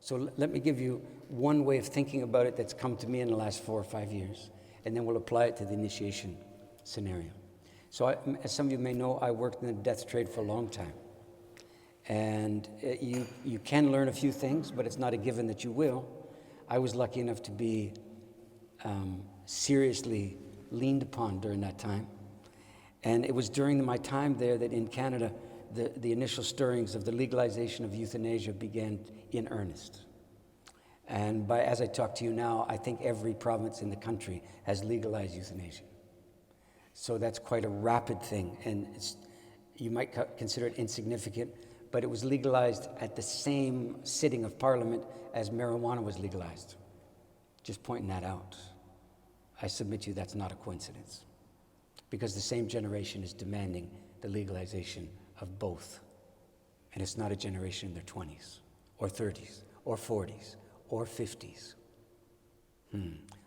So let me give you one way of thinking about it that's come to me in the last 4 or 5 years, and then we'll apply it to the initiation scenario. So as some of you may know, I worked in the death trade for a long time. And you can learn a few things, but it's not a given that you will. I was lucky enough to be seriously leaned upon during that time. And it was during my time there that in Canada, the initial stirrings of the legalization of euthanasia began in earnest. And as I talk to you now, I think every province in the country has legalized euthanasia. So that's quite a rapid thing, and you might consider it insignificant, but it was legalized at the same sitting of Parliament as marijuana was legalized. Just pointing that out. I submit to you that's not a coincidence, because the same generation is demanding the legalization of both. And it's not a generation in their 20s, or 30s, or 40s, or 50s.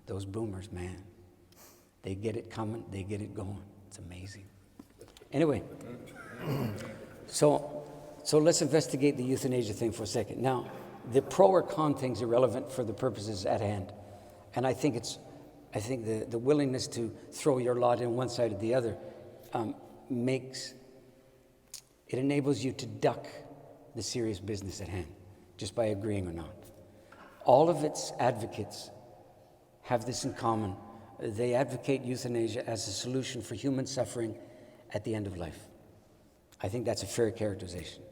Those boomers, man. They get it coming, they get it going. It's amazing. Anyway, so let's investigate the euthanasia thing for a second. Now, the pro or con thing's irrelevant for the purposes at hand. And I think the willingness to throw your lot in one side or the other enables you to duck the serious business at hand, just by agreeing or not. All of its advocates have this in common. They advocate euthanasia as a solution for human suffering at the end of life. I think that's a fair characterization.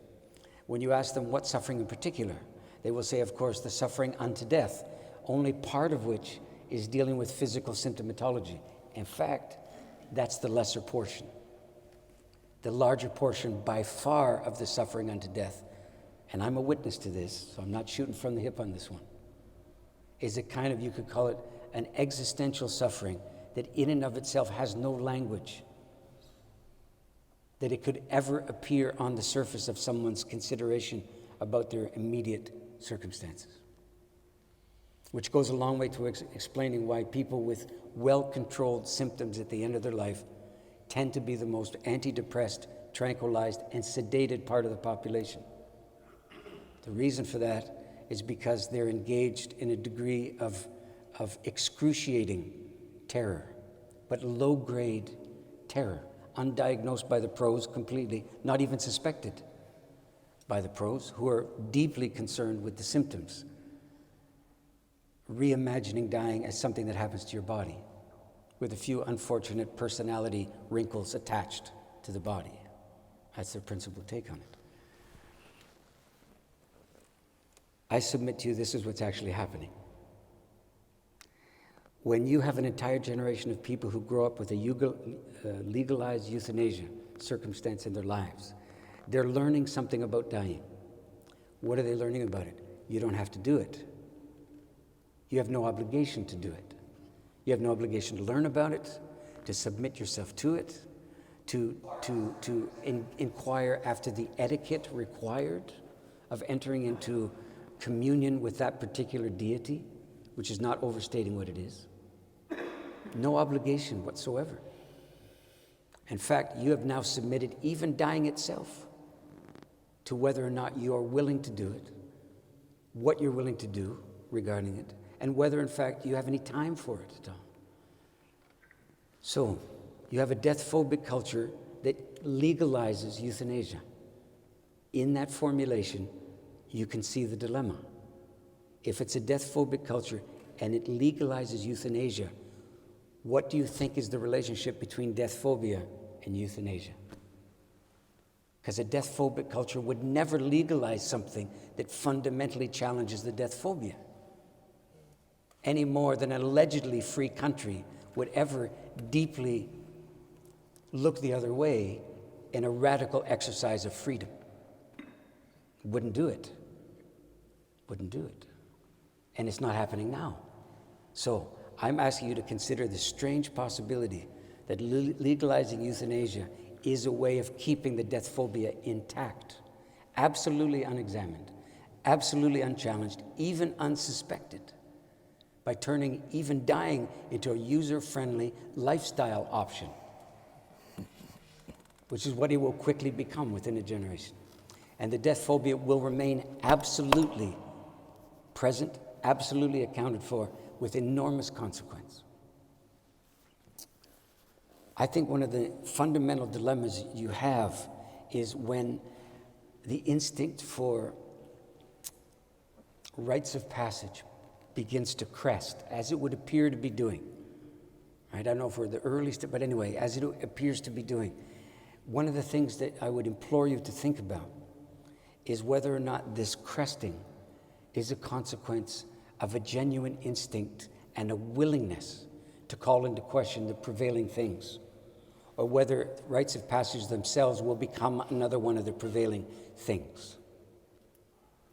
When you ask them what suffering in particular, they will say, of course, the suffering unto death, only part of which is dealing with physical symptomatology. In fact, that's the lesser portion. The larger portion, by far, of the suffering unto death, and I'm a witness to this, so I'm not shooting from the hip on this one, is a kind of, you could call it, an existential suffering that in and of itself has no language, that it could ever appear on the surface of someone's consideration about their immediate circumstances. Which goes a long way to explaining why people with well-controlled symptoms at the end of their life tend to be the most antidepressed, tranquilized, and sedated part of the population. The reason for that is because they're engaged in a degree of excruciating terror, but low-grade terror, undiagnosed by the pros completely, not even suspected by the pros, who are deeply concerned with the symptoms, reimagining dying as something that happens to your body, with a few unfortunate personality wrinkles attached to the body. That's their principal take on it. I submit to you this is what's actually happening. When you have an entire generation of people who grow up with a legalized euthanasia circumstance in their lives, they're learning something about dying. What are they learning about it? You don't have to do it. You have no obligation to do it. You have no obligation to learn about it, to submit yourself to it, to inquire after the etiquette required of entering into communion with that particular deity, which is not overstating what it is. No obligation whatsoever. In fact, you have now submitted even dying itself to whether or not you are willing to do it, what you're willing to do regarding it, and whether, in fact, you have any time for it at all. So, you have a death-phobic culture that legalizes euthanasia. In that formulation, you can see the dilemma. If it's a death-phobic culture and it legalizes euthanasia, what do you think is the relationship between death phobia and euthanasia? Because a death-phobic culture would never legalize something that fundamentally challenges the death phobia, any more than an allegedly free country would ever deeply look the other way in a radical exercise of freedom. Wouldn't do it. Wouldn't do it. And it's not happening now. So I'm asking you to consider the strange possibility that legalizing euthanasia is a way of keeping the death phobia intact, absolutely unexamined, absolutely unchallenged, even unsuspected, by turning even dying into a user-friendly lifestyle option, which is what it will quickly become within a generation. And the death phobia will remain absolutely present, absolutely accounted for, with enormous consequence. I think one of the fundamental dilemmas you have is when the instinct for rites of passage begins to crest, as it would appear to be doing. I don't know if we're the earliest, but anyway, as it appears to be doing. One of the things that I would implore you to think about is whether or not this cresting is a consequence of a genuine instinct and a willingness to call into question the prevailing things, or whether rites of passage themselves will become another one of the prevailing things,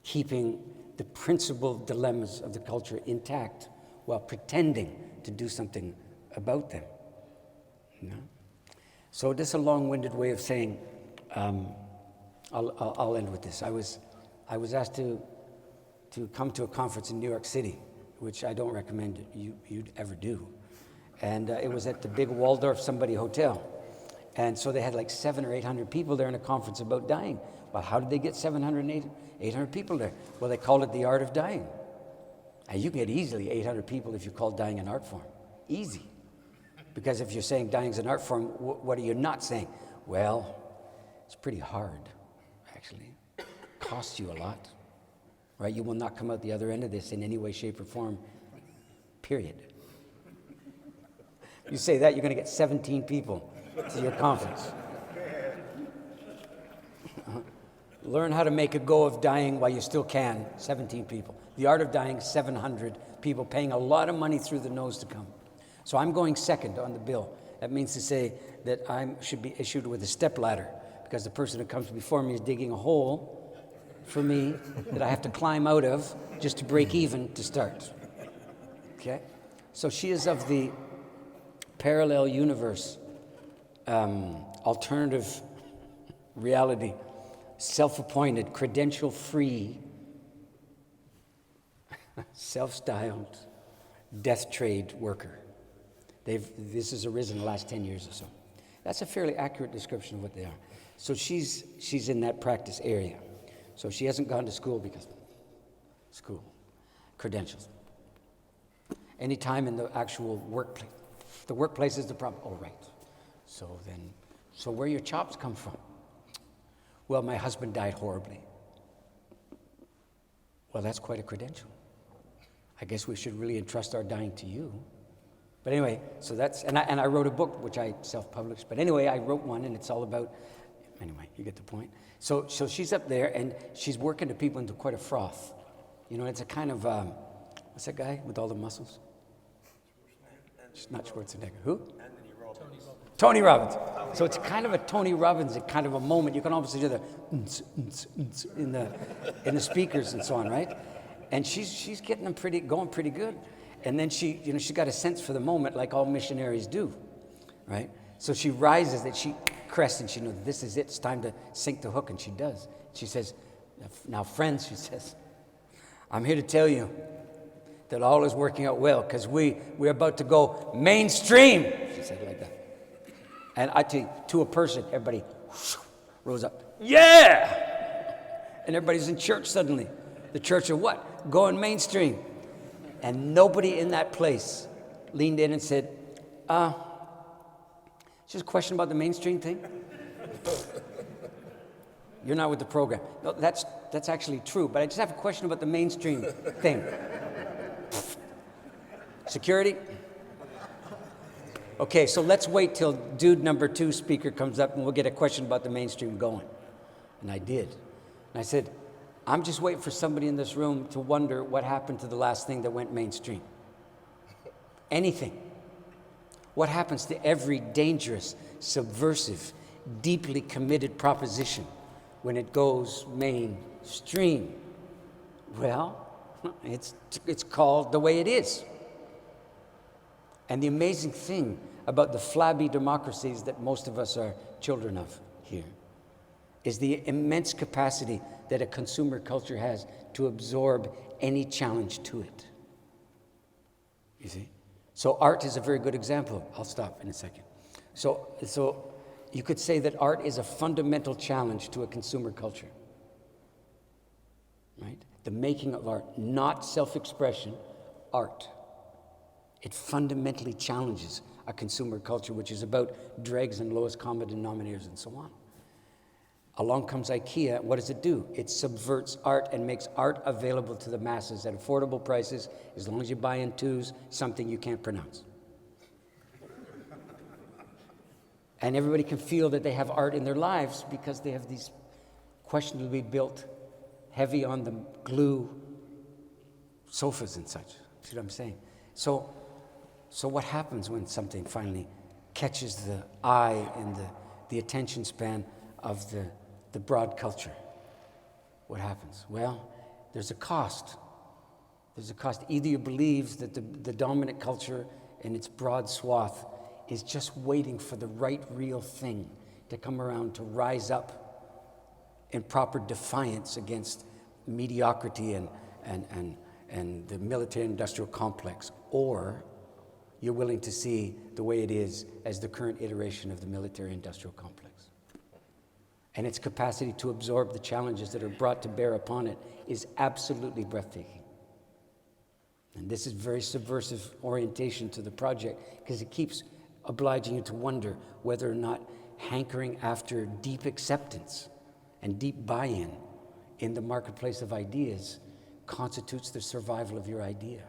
keeping the principal dilemmas of the culture intact while pretending to do something about them. You know? So this is a long-winded way of saying, I'll end with this. I was asked to come to a conference in New York City, which I don't recommend you'd ever do. And it was at the big Waldorf somebody hotel. And so they had like 700 or 800 people there in a conference about dying. Well, how did they get 700 and 800 people there? Well, they called it the art of dying. And you can get easily 800 people if you call dying an art form. Easy. Because if you're saying dying is an art form, what are you not saying? Well, it's pretty hard, actually. It costs you a lot. Right? You will not come out the other end of this in any way, shape, or form, period. You say that, you're going to get 17 people to your conference. Learn how to make a go of dying while you still can, 17 people. The art of dying, 700 people paying a lot of money through the nose to come. So I'm going second on the bill. That means to say that I should be issued with a stepladder because the person who comes before me is digging a hole for me that I have to climb out of just to break even to start. Okay? So she is of the parallel universe, alternative reality, self-appointed, credential-free, self-styled death trade worker. This has arisen in the last 10 years or so. That's a fairly accurate description of what they are. So she's in that practice area. So she hasn't gone to school because school, credentials. Any time in the actual workplace. The workplace is the problem. Oh, right. So where your chops come from? Well, my husband died horribly. Well, that's quite a credential. I guess we should really entrust our dying to you. But anyway, so that's, and I wrote a book, which I self-published. But anyway, I wrote one, and it's all about, anyway, you get the point. So she's up there, and she's working the people into quite a froth. You know, it's a kind of, what's that guy with all the muscles? Not Schwarzenegger. Who? Tony Robbins. So it's kind of a Tony Robbins kind of a moment. You can almost hear the in the speakers and so on, right? And she's getting them going pretty good. And then she got a sense for the moment, like all missionaries do, right? So she rises, that she crests, and she knows this is it. It's time to sink the hook, and she does. She says, "Now, friends," she says, "I'm here to tell you that all is working out well because we're about to go mainstream." She said it like that. And I tell you, to a person, everybody rose up. Yeah! And everybody's in church suddenly. The church of what? Going mainstream. And nobody in that place leaned in and said, just a question about the mainstream thing? You're not with the program. No, that's actually true, but I just have a question about the mainstream thing. Security? Okay, so let's wait till dude number 2 speaker comes up and we'll get a question about the mainstream going. And I did. And I said, I'm just waiting for somebody in this room to wonder what happened to the last thing that went mainstream. Anything. What happens to every dangerous, subversive, deeply committed proposition when it goes mainstream? Well, it's called the way it is. And the amazing thing about the flabby democracies that most of us are children of here is the immense capacity that a consumer culture has to absorb any challenge to it. You see? So art is a very good example. I'll stop in a second. So you could say that art is a fundamental challenge to a consumer culture. Right? The making of art, not self-expression, art. It fundamentally challenges a consumer culture, which is about dregs and lowest common denominators and so on. Along comes IKEA. What does it do? It subverts art and makes art available to the masses at affordable prices, as long as you buy in twos, something you can't pronounce. And everybody can feel that they have art in their lives because they have these questionably built, heavy on the glue sofas and such. See what I'm saying? So what happens when something finally catches the eye and the attention span of the broad culture? What happens? Well, there's a cost. There's a cost. Either you believe that the dominant culture in its broad swath is just waiting for the right real thing to come around to rise up in proper defiance against mediocrity and the military-industrial complex, or you're willing to see the way it is as the current iteration of the military-industrial complex. And its capacity to absorb the challenges that are brought to bear upon it is absolutely breathtaking. And this is very subversive orientation to the project, because it keeps obliging you to wonder whether or not hankering after deep acceptance and deep buy-in in the marketplace of ideas constitutes the survival of your idea.